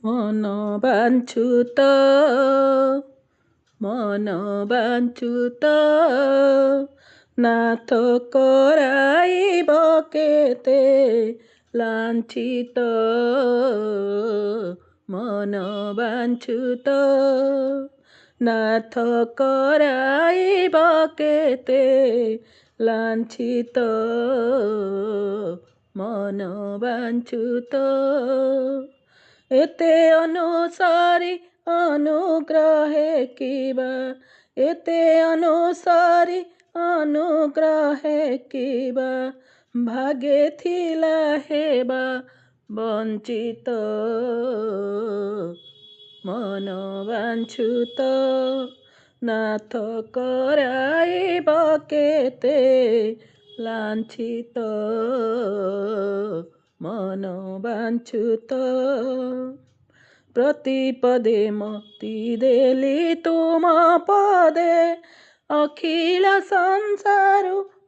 মন বাঞ্ছুত মন বাঞ্ছুত নাথ কৰাইব কেতে লাঞ্ছিত মন বাঞ্ছুত নাথ কৰাইব কেতে লাঞ্ছিত মন বাঞ্ছুত এতে অনুসারী অনুগ্রহে কিবা এতে অনুসারী অনুগ্রহে কিবা ভাগে থিলা হেবা বঞ্চিত মন বাঞ্ছুত নাথ কৰাইব কেতে লাঞ্ছিত মন বাঞ্ছুত प्रतिपदे मति देली तुम पदे अखिल संसार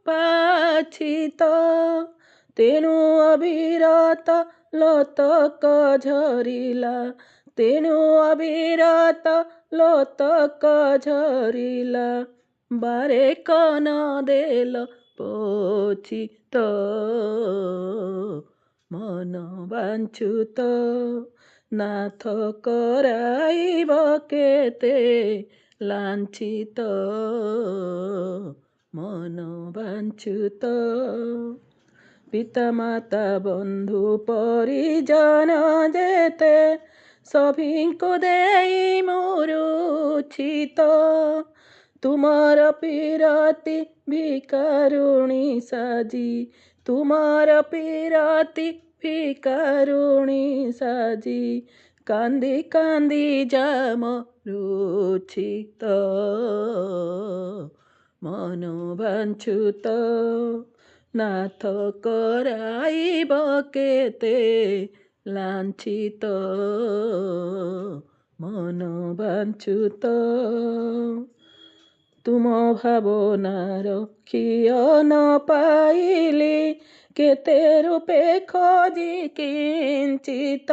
पाछित तेणु अविरत लोतक झरिला तेणु अविरत लोतक झरिला बारे कन देल पोछित मन बांछुत नाथ कराइब केते लांछित मन बांछुत पिता माता बंधु परिजन जेते सभिंको देई मूर्छित तुमार पीरति भिकारुणी साजी तुमार पीरति भिकारुणी साजी कांदी कांदी जाम रुचित मन बांछुत नाथ कराइब केते लांछित मन बांछुत तुम भावनार खिय न पाइली केते रूपे खोजी किंचित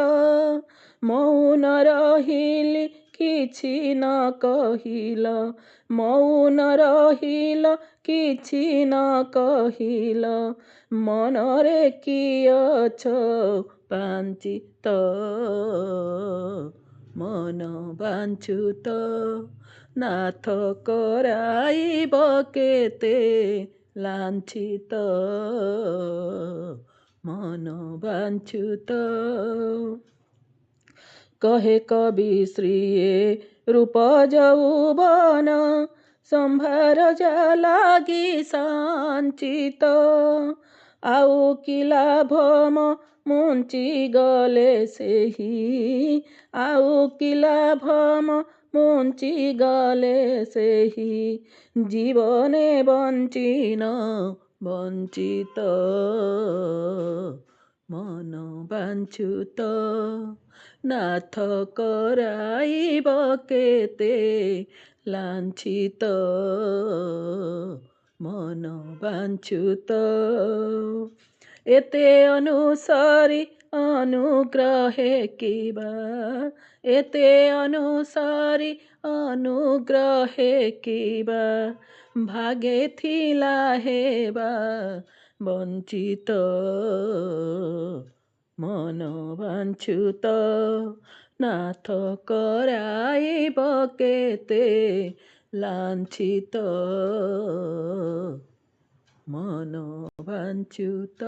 मौन रहिली किछि न कहिल मौन रहिल किछि न कहिल मनरे किय छ पांचित मन बांछुत नाथ कराइब केते लांछित मन बांछुत कहे कवि श्रीये रूप यौवन संभार जा लागी संचित आउ कि लाभ मुंची गले सेही आउ कि लाभ मुंची गले सेही जीवने बंचिन बंचित मन बांछुत नाथ कराइब केते लांछित मन बांछुत एते अनुसारी अनुग्रहे किबा एते अनुसारी अनुग्रहे किबा भागे थिला हेबा बंचित मन बांछुत नाथ कराइब केते लांछित मन बांछुत।